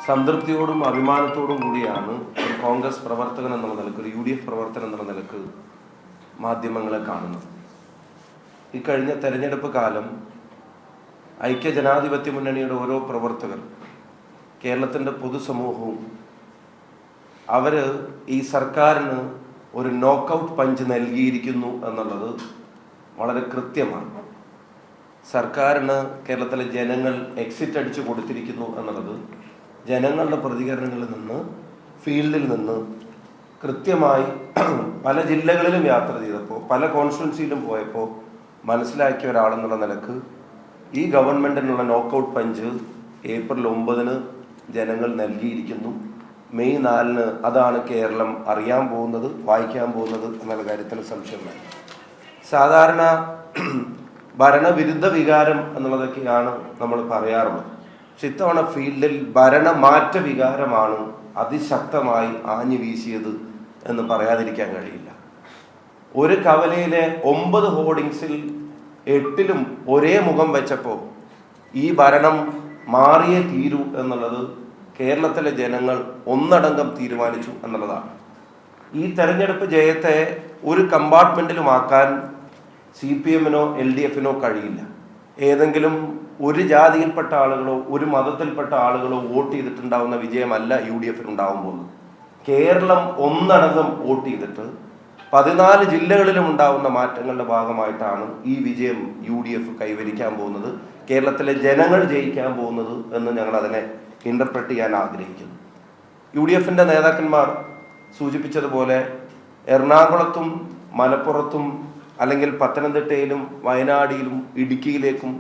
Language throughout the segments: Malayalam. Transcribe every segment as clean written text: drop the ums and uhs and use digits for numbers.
സംതൃപ്തിയോടും അഭിമാനത്തോടും കൂടിയാണ് ഒരു കോൺഗ്രസ് പ്രവർത്തകൻ എന്നുള്ള നിലക്ക്, ഒരു UDF പ്രവർത്തകൻ എന്നുള്ള നിലക്ക് മാധ്യമങ്ങളെ കാണുന്നത്. ഈ കഴിഞ്ഞ തെരഞ്ഞെടുപ്പ് കാലം ഐക്യജനാധിപത്യ മുന്നണിയുടെ ഓരോ പ്രവർത്തകർ, കേരളത്തിൻ്റെ പൊതുസമൂഹവും അവർ ഈ സർക്കാരിന് ഒരു നോക്കൗട്ട് പഞ്ച് നൽകിയിരിക്കുന്നു എന്നുള്ളത് വളരെ കൃത്യമാണ്. സർക്കാരിന് കേരളത്തിലെ ജനങ്ങൾ എക്സിറ്റ് അടിച്ചു കൊടുത്തിരിക്കുന്നു എന്നുള്ളത് ജനങ്ങളുടെ പ്രതികരണങ്ങളിൽ നിന്ന്, ഫീൽഡിൽ നിന്ന് കൃത്യമായി പല ജില്ലകളിലും യാത്ര ചെയ്തപ്പോൾ, പല കോൺസ്റ്റിറ്റ്യുവൻസിയിലും പോയപ്പോൾ മനസ്സിലാക്കിയ ഒരാളെന്നുള്ള നിലക്ക് ഈ ഗവൺമെൻറ്റിനുള്ള നോക്കൗട്ട് പഞ്ച് ഏപ്രിൽ 9 ജനങ്ങൾ നൽകിയിരിക്കുന്നു. മെയ് 4 അതാണ് കേരളം അറിയാൻ പോകുന്നത്, വായിക്കാൻ പോകുന്നത് എന്നുള്ള കാര്യത്തിൽ സംശയമില്ല. സാധാരണ ഭരണവിരുദ്ധ വികാരം എന്നുള്ളതൊക്കെയാണ് നമ്മൾ പറയാറുള്ളത്. പക്ഷെ ഇത്തവണ ഫീൽഡിൽ ഭരണമാറ്റ വികാരമാണ് അതിശക്തമായി ആഞ്ഞു വീശിയത് എന്ന് പറയാതിരിക്കാൻ കഴിയില്ല. ഒരു കവലയിലെ 9 ഹോർഡിങ്സിൽ 8ലും ഒരേ മുഖം വെച്ചപ്പോൾ ഈ ഭരണം മാറിയേ തീരൂ എന്നുള്ളത് കേരളത്തിലെ ജനങ്ങൾ ഒന്നടങ്കം തീരുമാനിച്ചു എന്നുള്ളതാണ്. ഈ തെരഞ്ഞെടുപ്പ് ജയത്തെ ഒരു കമ്പാർട്ട്മെന്റിലുമാക്കാൻ CPM-നോ LDF-നോ കഴിയില്ല. ഏതെങ്കിലും ഒരു ജാതിയിൽപ്പെട്ട ആളുകളോ ഒരു മതത്തിൽപ്പെട്ട ആളുകളോ വോട്ട് ചെയ്തിട്ടുണ്ടാവുന്ന വിജയമല്ല UDF-നുണ്ടാവാൻ പോകുന്നത്. കേരളം ഒന്നടങ്കം വോട്ട് ചെയ്തിട്ട് 14 ജില്ലകളിലും ഉണ്ടാവുന്ന മാറ്റങ്ങളുടെ ഭാഗമായിട്ടാണ് ഈ വിജയം UDF കൈവരിക്കാൻ പോകുന്നത്, കേരളത്തിലെ ജനങ്ങൾ ജയിക്കാൻ പോകുന്നത് എന്ന് ഞങ്ങൾ അതിനെ ഇന്റർപ്രറ്റ് ചെയ്യാൻ ആഗ്രഹിക്കുന്നു. UDF-ന്റെ നേതാക്കന്മാർ സൂചിപ്പിച്ചതുപോലെ എറണാകുളത്തും മലപ്പുറത്തും അല്ലെങ്കിൽ പത്തനംതിട്ടയിലും വയനാടിലും ഇടുക്കിയിലേക്കും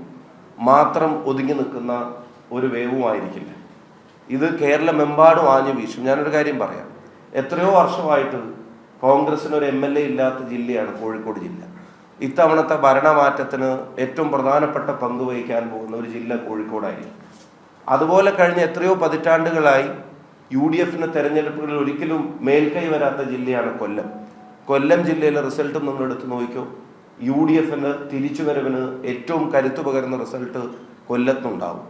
മാത്രം ഒതുങ്ങി നിൽക്കുന്ന ഒരു വേവുമായിരിക്കില്ല. ഇത് കേരളമെമ്പാടും ആഞ്ഞു വീശും. ഞാനൊരു കാര്യം പറയാം. എത്രയോ വർഷമായിട്ട് കോൺഗ്രസിന് ഒരു MLA ഇല്ലാത്ത ജില്ലയാണ് കോഴിക്കോട് ജില്ല. ഇത്തവണത്തെ ഭരണമാറ്റത്തിന് ഏറ്റവും പ്രധാനപ്പെട്ട പങ്ക് വഹിക്കാൻ പോകുന്ന ഒരു ജില്ല കോഴിക്കോടായിരിക്കും. അതുപോലെ കഴിഞ്ഞ എത്രയോ പതിറ്റാണ്ടുകളായി UDF-ന് തെരഞ്ഞെടുപ്പുകളിൽ ഒരിക്കലും മേൽക്കൈ വരാത്ത ജില്ലയാണ് കൊല്ലം. കൊല്ലം ജില്ലയിലെ റിസൾട്ട് നിങ്ങൾ എടുത്ത് നോക്കിക്കോ. UDF-ന് തിരിച്ചുവരവിന് ഏറ്റവും കരുത്തു പകരുന്ന റിസൾട്ട് കൊല്ലത്തുണ്ടാവും.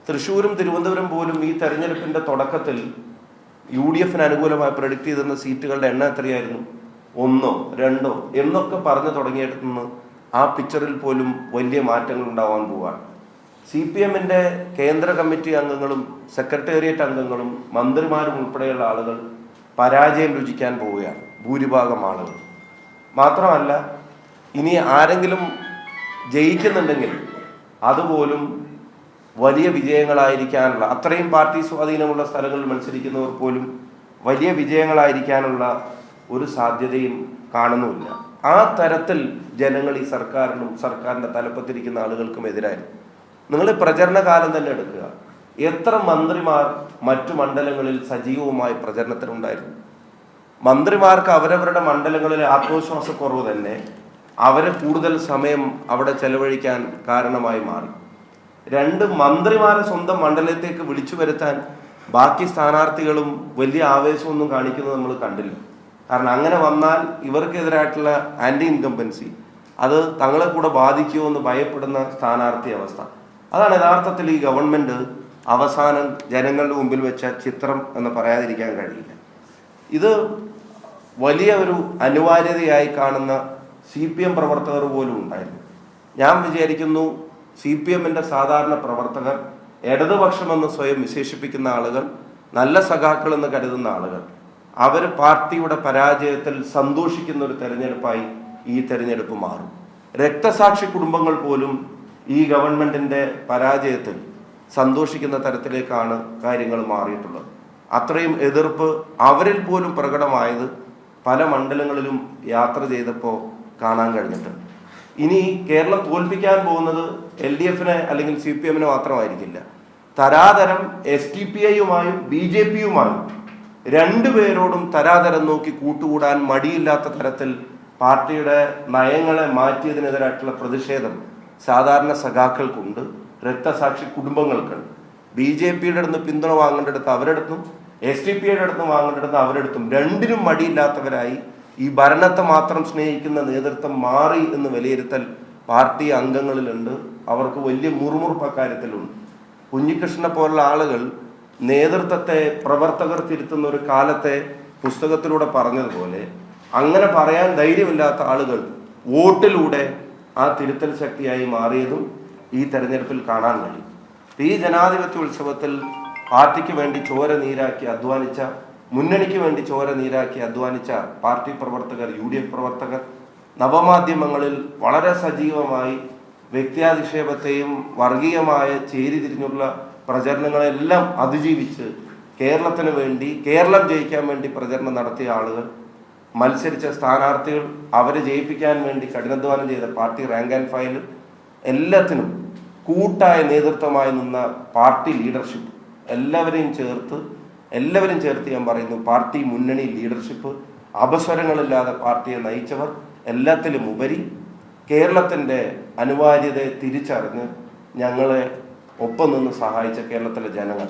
തൃശ്ശൂരും തിരുവനന്തപുരം പോലും ഈ തെരഞ്ഞെടുപ്പിന്റെ തുടക്കത്തിൽ UDF-ന് അനുകൂലമായി പ്രഡിക്റ്റ് ചെയ്തിരുന്ന സീറ്റുകളുടെ എണ്ണം എത്രയായിരുന്നു? 1 2 എന്നൊക്കെ പറഞ്ഞു തുടങ്ങിയെടുത്തുനിന്ന് ആ പിക്ചറിൽ പോലും വലിയ മാറ്റങ്ങൾ ഉണ്ടാവാൻ പോവുകയാണ്. CPM-ന്റെ കേന്ദ്ര കമ്മിറ്റി അംഗങ്ങളും സെക്രട്ടേറിയറ്റ് അംഗങ്ങളും മന്ത്രിമാരും ഉൾപ്പെടെയുള്ള ആളുകൾ പരാജയം രുചിക്കാൻ പോവുകയാണ്, ഭൂരിഭാഗം ആളുകൾ. മാത്രമല്ല, ഇനി ആരെങ്കിലും ജയിക്കുന്നുണ്ടെങ്കിൽ അതുപോലും വലിയ വിജയങ്ങളായിരിക്കാനുള്ള, അത്രയും പാർട്ടി സ്വാധീനമുള്ള സ്ഥലങ്ങളിൽ മത്സരിക്കുന്നവർ പോലും വലിയ വിജയങ്ങളായിരിക്കാനുള്ള ഒരു സാധ്യതയും കാണുന്നുമില്ല. ആ തരത്തിൽ ജനങ്ങൾ ഈ സർക്കാരിനും സർക്കാരിൻ്റെ തലപ്പത്തിരിക്കുന്ന ആളുകൾക്കും എതിരായിരുന്നു. നിങ്ങൾ പ്രചരണ കാലം തന്നെ എടുക്കുക. എത്ര മന്ത്രിമാർ മറ്റു മണ്ഡലങ്ങളിൽ സജീവമായി പ്രചരണത്തിനുണ്ടായിരുന്നു? മന്ത്രിമാർക്ക് അവരവരുടെ മണ്ഡലങ്ങളിലെ ആത്മവിശ്വാസക്കുറവ് തന്നെ അവരെ കൂടുതൽ സമയം അവിടെ ചെലവഴിക്കാൻ കാരണമായി മാറി. 2 മന്ത്രിമാരെ സ്വന്തം മണ്ഡലത്തേക്ക് വിളിച്ചു വരുത്താൻ ബാക്കി സ്ഥാനാർത്ഥികളും വലിയ ആവേശമൊന്നും കാണിക്കുന്നത് നമ്മൾ കണ്ടില്ല. കാരണം അങ്ങനെ വന്നാൽ ഇവർക്കെതിരായിട്ടുള്ള ആന്റി ഇൻകംബൻസി അത് തങ്ങളെ കൂടെ ബാധിക്കുമോ എന്ന് ഭയപ്പെടുന്ന സ്ഥാനാർത്ഥി അവസ്ഥ. അതാണ് യഥാർത്ഥത്തിൽ ഈ ഗവൺമെന്റ് അവസാനം ജനങ്ങളുടെ മുമ്പിൽ വെച്ച ചിത്രം എന്ന് പറയാതിരിക്കാൻ കഴിയില്ല. ഇത് വലിയ ഒരു അനിവാര്യതയായി കാണുന്ന CPM പ്രവർത്തകർ പോലും ഉണ്ടായിരുന്നു. ഞാൻ വിചാരിക്കുന്നു CPM-ന്റെ സാധാരണ പ്രവർത്തകർ, ഇടതുപക്ഷമെന്ന് സ്വയം വിശേഷിപ്പിക്കുന്ന ആളുകൾ, നല്ല സഖാക്കൾ എന്ന് കരുതുന്ന ആളുകൾ, അവർ പാർട്ടിയുടെ പരാജയത്തിൽ സന്തോഷിക്കുന്ന ഒരു തെരഞ്ഞെടുപ്പായി ഈ തെരഞ്ഞെടുപ്പ് മാറും. രക്തസാക്ഷി കുടുംബങ്ങൾ പോലും ഈ ഗവൺമെന്റിന്റെ പരാജയത്തിൽ സന്തോഷിക്കുന്ന തരത്തിലേക്കാണ് കാര്യങ്ങൾ മാറിയിട്ടുള്ളത്. അത്രയും എതിർപ്പ് അവരിൽ പോലും പ്രകടമായത് പല മണ്ഡലങ്ങളിലും യാത്ര ചെയ്തപ്പോൾ കാണാൻ കഴിഞ്ഞിട്ടുണ്ട്. ഇനി കേരളം തോൽപ്പിക്കാൻ പോകുന്നത് LDF-നെ അല്ലെങ്കിൽ CPM-നെ മാത്രമായിരിക്കില്ല. തരാതരം SDPI-യുമായും BJP-യുമായും 2 പേരോടും തരാതരം നോക്കി കൂട്ടുകൂടാൻ മടിയില്ലാത്ത തരത്തിൽ പാർട്ടിയുടെ നയങ്ങളെ മാറ്റിയതിനെതിരായിട്ടുള്ള പ്രതിഷേധം സാധാരണ സഖാക്കൾക്കുണ്ട്, രക്തസാക്ഷി കുടുംബങ്ങൾക്കുണ്ട്. BJP-യുടെ അടുത്ത് പിന്തുണ വാങ്ങേണ്ടടുത്ത് അവരെടുത്തും SDPI-യുടെ അടുത്ത് വാങ്ങേണ്ടടുത്ത് അവരെടുത്തും 2നും മടിയില്ലാത്തവരായി ഈ ഭരണത്തെ മാത്രം സ്നേഹിക്കുന്ന നേതൃത്വം മാറി എന്ന് വിലയിരുത്തൽ പാർട്ടി അംഗങ്ങളിലുണ്ട്. അവർക്ക് വലിയ മുറുമുറുപ്പ് അക്കാര്യത്തിലുണ്ട്. കുഞ്ഞികൃഷ്ണനെ പോലുള്ള ആളുകൾ നേതൃത്വത്തെ പ്രവർത്തകർ തിരുത്തുന്ന ഒരു കാലത്തെ പുസ്തകത്തിലൂടെ പറഞ്ഞതുപോലെ അങ്ങനെ പറയാൻ ധൈര്യമില്ലാത്ത ആളുകൾ വോട്ടിലൂടെ ആ തിരുത്തൽ ശക്തിയായി മാറിയതും ഈ തെരഞ്ഞെടുപ്പിൽ കാണാൻ കഴിയും. ഈ ജനാധിപത്യ ഉത്സവത്തിൽ പാർട്ടിക്ക് വേണ്ടി ചോര നീരാക്കി അധ്വാനിച്ച, മുന്നണിക്ക് വേണ്ടി ചോര നീരാക്കി അധ്വാനിച്ച പാർട്ടി പ്രവർത്തകർ, UDF പ്രവർത്തകർ, നവമാധ്യമങ്ങളിൽ വളരെ സജീവമായി വ്യക്തിയാധിക്ഷേപത്തെയും വർഗീയമായ ചേരിതിരിഞ്ഞുള്ള പ്രചരണങ്ങളെല്ലാം അതിജീവിച്ച് കേരളത്തിന് വേണ്ടി, കേരളം ജയിക്കാൻ വേണ്ടി പ്രചരണം നടത്തിയ ആളുകൾ, മത്സരിച്ച സ്ഥാനാർത്ഥികൾ, അവരെ ജയിപ്പിക്കാൻ വേണ്ടി കഠിനാധ്വാനം ചെയ്ത പാർട്ടി റാങ്ക് ആൻഡ് ഫയൽ, എല്ലാത്തിനും കൂട്ടായ നേതൃത്വമായി നിന്ന പാർട്ടി ലീഡർഷിപ്പ്, എല്ലാവരെയും ചേർത്ത് ഞാൻ പറയുന്നു, പാർട്ടി മുന്നണി ലീഡർഷിപ്പ്, അപസ്വരങ്ങളില്ലാതെ പാർട്ടിയെ നയിച്ചവർ, എല്ലാത്തിലും ഉപരി കേരളത്തിൻ്റെ അനിവാര്യതയെ തിരിച്ചറിഞ്ഞ് ഞങ്ങളെ ഒപ്പം നിന്ന് സഹായിച്ച കേരളത്തിലെ ജനങ്ങൾ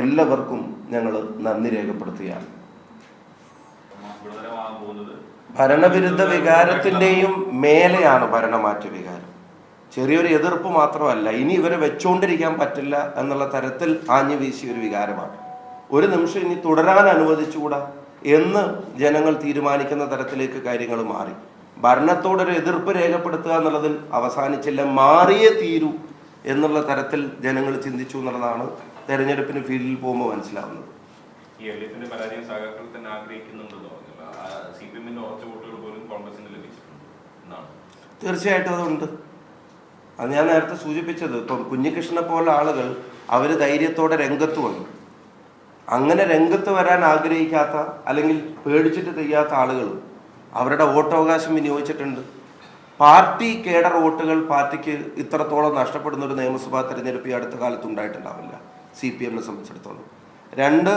എല്ലാവർക്കും ഞങ്ങൾ നന്ദി രേഖപ്പെടുത്തുകയാണ്. ഭരണവിരുദ്ധ വികാരത്തിൻ്റെയും മേലെയാണ് ഭരണമാറ്റ വികാരം. ചെറിയൊരു എതിർപ്പ് മാത്രമല്ല, ഇനി ഇവരെ വെച്ചുകൊണ്ടിരിക്കാൻ പറ്റില്ല എന്നുള്ള തരത്തിൽ ആഞ്ഞു വീശിയ ഒരു വികാരമാണ്. ഒരു നിമിഷം ഇനി തുടരാൻ അനുവദിച്ചുകൂടാ എന്ന് ജനങ്ങൾ തീരുമാനിക്കുന്ന തരത്തിലേക്ക് കാര്യങ്ങൾ മാറി. ഭരണത്തോടൊരു എതിർപ്പ് രേഖപ്പെടുത്തുക എന്നുള്ളതിൽ അവസാനിച്ചില്ല, മാറിയേ തീരൂ എന്നുള്ള തരത്തിൽ ജനങ്ങൾ ചിന്തിച്ചു എന്നുള്ളതാണ് തെരഞ്ഞെടുപ്പിന് ഫീൽഡിൽ പോകുമ്പോൾ മനസ്സിലാവുന്നത്. തീർച്ചയായിട്ടും അതുണ്ട്. അത് ഞാൻ നേരത്തെ സൂചിപ്പിച്ചത്, ഇപ്പം കുഞ്ഞികൃഷ്ണനെ പോലെ ആളുകൾ അവർ ധൈര്യത്തോടെ രംഗത്ത് വന്നു. അങ്ങനെ രംഗത്ത് വരാൻ ആഗ്രഹിക്കാത്ത അല്ലെങ്കിൽ പേടിച്ചിട്ട് ചെയ്യാത്ത ആളുകൾ അവരുടെ വോട്ടവകാശം വിനിയോഗിച്ചിട്ടുണ്ട്. പാർട്ടി കേഡർ വോട്ടുകൾ പാർട്ടിക്ക് ഇത്രത്തോളം നഷ്ടപ്പെടുന്ന ഒരു നിയമസഭാ തെരഞ്ഞെടുപ്പ് ഈ അടുത്ത കാലത്ത് ഉണ്ടായിട്ടുണ്ടാവില്ല CPM-നെ സംബന്ധിച്ചിടത്തോളം. 2,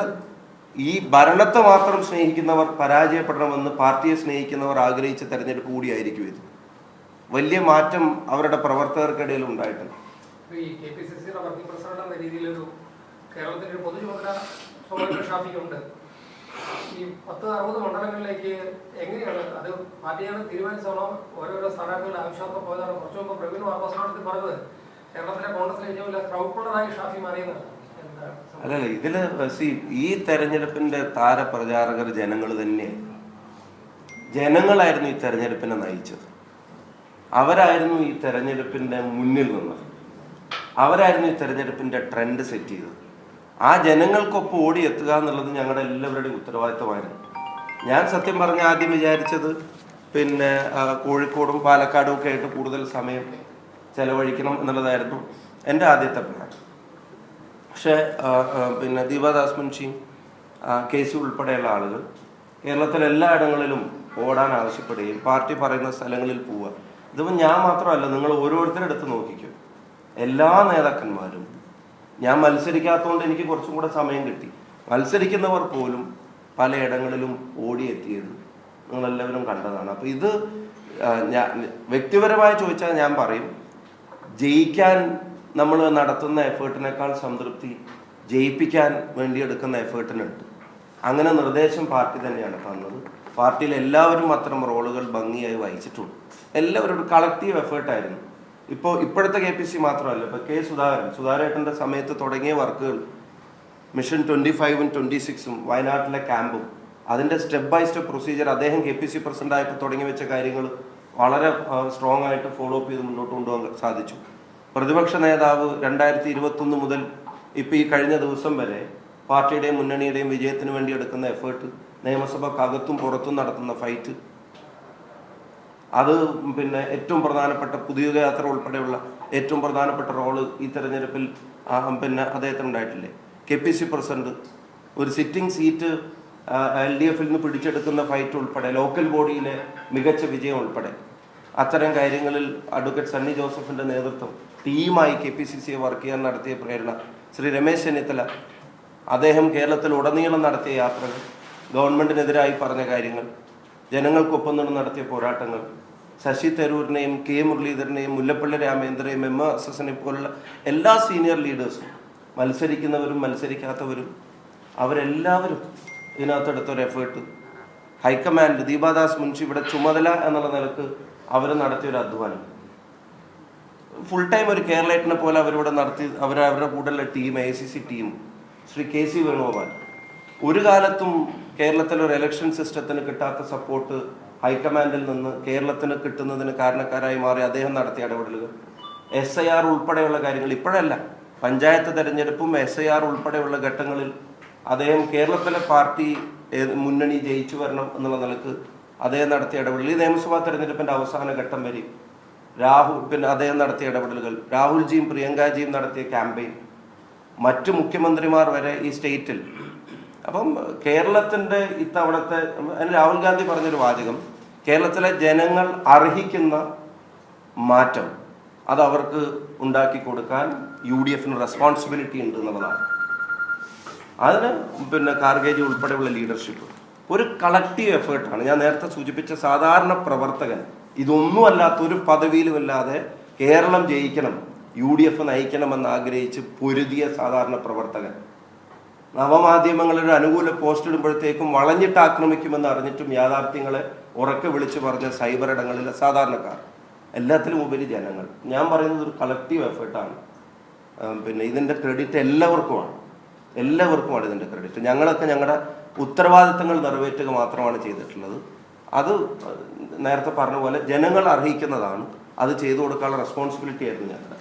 ഈ ഭരണത്തെ മാത്രം സ്നേഹിക്കുന്നവർ പരാജയപ്പെടണമെന്ന് പാർട്ടിയെ സ്നേഹിക്കുന്നവർ ആഗ്രഹിച്ച തെരഞ്ഞെടുപ്പ് കൂടിയായിരിക്കും ഇത്. വലിയ മാറ്റം അവരുടെ പ്രവർത്തകർക്കിടയിൽ ഉണ്ടായിട്ടുണ്ട്. ഈ 10-60 മണ്ഡലങ്ങളിലേക്ക് എങ്ങനെയാണ് അത് പാർട്ടിയാണ് തീരുമാനിച്ചോളോ ഓരോരോ സ്ഥാനാർത്ഥികളുടെ ആവശ്യമൊക്കെ പോയതാണ്? കുറച്ചു മുമ്പ് പ്രവീൺ വാർത്താസമ്മേളനത്തിൽ പറഞ്ഞത് കേരളത്തിലെ കോൺഗ്രസിലെ ഏറ്റവും വലിയ ക്രൗഡ് പുള്ളറായി ഷാഫി മാറിയെന്നാണ്. അല്ലല്ല, ഇതില് ഈ തെരഞ്ഞെടുപ്പിന്റെ താരപ്രചാരകർ ജനങ്ങൾ തന്നെയാണ്. ജനങ്ങളായിരുന്നു ഈ തെരഞ്ഞെടുപ്പിനെ നയിച്ചത്. അവരായിരുന്നു ഈ തെരഞ്ഞെടുപ്പിന്റെ മുന്നിൽ നിന്നത്. അവരായിരുന്നു ഈ തെരഞ്ഞെടുപ്പിന്റെ ട്രെൻഡ് സെറ്റ് ചെയ്തത്. ആ ജനങ്ങൾക്കൊപ്പം ഓടിയെത്തുക എന്നുള്ളത് ഞങ്ങളുടെ എല്ലാവരുടെയും ഉത്തരവാദിത്തമായിരുന്നു. ഞാൻ സത്യം പറഞ്ഞ ആദ്യം വിചാരിച്ചത് കോഴിക്കോടും പാലക്കാടും ഒക്കെ ആയിട്ട് കൂടുതൽ സമയം ചെലവഴിക്കണം എന്നുള്ളതായിരുന്നു എൻ്റെ ആദ്യത്തെ പ്ലാൻ. പക്ഷേ ദീപാദാസ് മുൻഷിയും KC ഉൾപ്പെടെയുള്ള ആളുകൾ കേരളത്തിലെ എല്ലായിടങ്ങളിലും ഓടാൻ ആവശ്യപ്പെടുകയും പാർട്ടി പറയുന്ന സ്ഥലങ്ങളിൽ പോവുക. ഇതിപ്പോൾ ഞാൻ മാത്രമല്ല, നിങ്ങൾ ഓരോരുത്തരെടുത്ത് നോക്കിക്കും. എല്ലാ നേതാക്കന്മാരും, ഞാൻ മത്സരിക്കാത്തതുകൊണ്ട് എനിക്ക് കുറച്ചും കൂടെ സമയം കിട്ടി, മത്സരിക്കുന്നവർ പോലും പലയിടങ്ങളിലും ഓടിയെത്തിയത് നിങ്ങളെല്ലാവരും കണ്ടതാണ്. അപ്പോൾ ഇത് വ്യക്തിപരമായി ചോദിച്ചാൽ ഞാൻ പറയും, ജയിക്കാൻ നമ്മൾ നടത്തുന്ന എഫേർട്ടിനേക്കാൾ സംതൃപ്തി ജയിപ്പിക്കാൻ വേണ്ടി എടുക്കുന്ന എഫേർട്ടിനുണ്ട്. അങ്ങനെ നിർദ്ദേശം പാർട്ടി തന്നെയാണ് തന്നത്. പാർട്ടിയിൽ എല്ലാവരും അത്തരം റോളുകൾ ഭംഗിയായി വഹിച്ചിട്ടുണ്ട്. എല്ലാവരും ഒരു കളക്റ്റീവ് എഫേർട്ടായിരുന്നു. ഇപ്പോഴത്തെ KPC മാത്രമല്ല, ഇപ്പോൾ സുധാകരേട്ടൻ്റെ സമയത്ത് തുടങ്ങിയ വർക്കുകൾ, മിഷൻ 25-ഉം 26-ഉം വയനാട്ടിലെ ക്യാമ്പും അതിൻ്റെ സ്റ്റെപ്പ് ബൈ സ്റ്റെപ്പ് പ്രൊസീജിയർ അദ്ദേഹം KPC പ്രസിഡൻ്റായപ്പോൾ തുടങ്ങി വെച്ച കാര്യങ്ങൾ വളരെ സ്ട്രോങ് ആയിട്ട് ഫോളോ അപ്പ് ചെയ്ത് മുന്നോട്ട് കൊണ്ടുപോകാൻ സാധിച്ചു. പ്രതിപക്ഷ നേതാവ് 2021 മുതൽ ഇപ്പോൾ ഈ കഴിഞ്ഞ ദിവസം വരെ പാർട്ടിയുടെയും മുന്നണിയുടെയും വിജയത്തിന് വേണ്ടി എടുക്കുന്ന എഫേർട്ട്, നിയമസഭക്കകത്തും പുറത്തും നടത്തുന്ന ഫൈറ്റ്, അത് ഏറ്റവും പ്രധാനപ്പെട്ട പുതിയയാത്ര ഉൾപ്പെടെയുള്ള ഏറ്റവും പ്രധാനപ്പെട്ട റോള് ഈ തെരഞ്ഞെടുപ്പിൽ അദ്ദേഹത്തിന് ഉണ്ടായിട്ടില്ലേ? KPC പ്രസിഡന്റ് ഒരു സിറ്റിംഗ് സീറ്റ് LDF-ൽ നിന്ന് പിടിച്ചെടുക്കുന്ന ഫൈറ്റ് ഉൾപ്പെടെ, ലോക്കൽ ബോഡിയിലെ മികച്ച വിജയം ഉൾപ്പെടെ അത്തരം കാര്യങ്ങളിൽ അഡ്വക്കേറ്റ് സണ്ണി ജോസഫിന്റെ നേതൃത്വം, ടീമായി KPCC-യെ വർക്ക് ചെയ്യാൻ നടത്തിയ പ്രേരണ, ശ്രീ രമേശ് ചെന്നിത്തല അദ്ദേഹം കേരളത്തിൽ ഉടനീളം നടത്തിയ യാത്രകൾ, ഗവൺമെന്റിനെതിരായി പറഞ്ഞ കാര്യങ്ങൾ, ജനങ്ങൾക്കൊപ്പം നിന്ന് നടത്തിയ പോരാട്ടങ്ങൾ, ശശി തരൂരിനെയും K മുരളീധരനെയും മുല്ലപ്പള്ളി രാമേന്ദ്രനെയും MS പോലുള്ള എല്ലാ സീനിയർ ലീഡേഴ്സും, മത്സരിക്കുന്നവരും മത്സരിക്കാത്തവരും, അവരെല്ലാവരും ഇതിനകത്തെടുത്തൊരു എഫേർട്ട്, ഹൈക്കമാൻഡ് ദീപാദാസ് മുൻഷി ഇവിടെ ചുമതല എന്നുള്ള നിലക്ക് അവർ നടത്തിയൊരു അധ്വാനം, ഫുൾ ടൈം ഒരു കേരളേറ്റിനെ പോലെ അവരിവിടെ നടത്തി, അവരുടെ കൂടെയുള്ള team, ACC team, Shri KC Venugopal. ഒരു കാലത്തും കേരളത്തിലെ ഒരു ഇലക്ഷൻ സിസ്റ്റത്തിന് കിട്ടാത്ത സപ്പോർട്ട് ഹൈക്കമാൻഡിൽ നിന്ന് കേരളത്തിന് കിട്ടുന്നതിന് കാരണക്കാരായി മാറി അദ്ദേഹം നടത്തിയ ഇടപെടലുകൾ, SIR ഉൾപ്പെടെയുള്ള കാര്യങ്ങൾ. ഇപ്പോഴല്ല, പഞ്ചായത്ത് തെരഞ്ഞെടുപ്പും SIR ഉൾപ്പെടെയുള്ള ഘട്ടങ്ങളിൽ അദ്ദേഹം കേരളത്തിലെ പാർട്ടി മുന്നണി ജയിച്ചു വരണം എന്നുള്ള നിലക്ക് അദ്ദേഹം നടത്തിയ ഇടപെടൽ, ഈ നിയമസഭാ തെരഞ്ഞെടുപ്പിൻ്റെ അവസാന ഘട്ടം വരെ അദ്ദേഹം നടത്തിയ ഇടപെടലുകൾ, രാഹുൽജിയും പ്രിയങ്കാജിയും നടത്തിയ ക്യാമ്പയിൻ, മറ്റു മുഖ്യമന്ത്രിമാർ വരെ ഈ സ്റ്റേറ്റിൽ. അപ്പം കേരളത്തിൻ്റെ ഇത്തവണത്തെ രാഹുൽ ഗാന്ധി പറഞ്ഞൊരു വാചകം, കേരളത്തിലെ ജനങ്ങൾ അർഹിക്കുന്ന മാറ്റം അത് അവർക്ക് ഉണ്ടാക്കി കൊടുക്കാൻ UDFന് റെസ്പോൺസിബിലിറ്റി ഉണ്ട് എന്നുള്ളതാണ്. അതിന് ഖാർഗേജി ഉൾപ്പെടെയുള്ള ലീഡർഷിപ്പ് ഒരു കളക്റ്റീവ് എഫേർട്ടാണ്. ഞാൻ നേരത്തെ സൂചിപ്പിച്ച സാധാരണ പ്രവർത്തകൻ, ഇതൊന്നും അല്ലാത്തൊരു പദവിയിലുമില്ലാതെ കേരളം ജയിക്കണം, UDF നയിക്കണമെന്ന് ആഗ്രഹിച്ച് പൊരുതിയ സാധാരണ പ്രവർത്തകൻ, നവമാധ്യമങ്ങളൊരു അനുകൂല പോസ്റ്റ് ഇടുമ്പോഴത്തേക്കും വളഞ്ഞിട്ട് ആക്രമിക്കുമെന്ന് അറിഞ്ഞിട്ടും യാഥാർത്ഥ്യങ്ങളെ ഉറക്കെ വിളിച്ചു പറഞ്ഞ സൈബർ ഇടങ്ങളിലെ സാധാരണക്കാർ, എല്ലാത്തിലും ഉപരി ജനങ്ങൾ. ഞാൻ പറയുന്നത് ഒരു കളക്റ്റീവ് എഫേർട്ടാണ്. ഇതിൻ്റെ ക്രെഡിറ്റ് എല്ലാവർക്കുമാണ് ഇതിൻ്റെ ക്രെഡിറ്റ്. ഞങ്ങളൊക്കെ ഞങ്ങളുടെ ഉത്തരവാദിത്തങ്ങൾ നിറവേറ്റുക മാത്രമാണ് ചെയ്തിട്ടുള്ളത്. അത് നേരത്തെ പറഞ്ഞ പോലെ ജനങ്ങൾ അർഹിക്കുന്നതാണ്, അത് ചെയ്തു കൊടുക്കാനുള്ള റെസ്പോൺസിബിലിറ്റി ആയിരുന്നു ഞങ്ങളുടെ.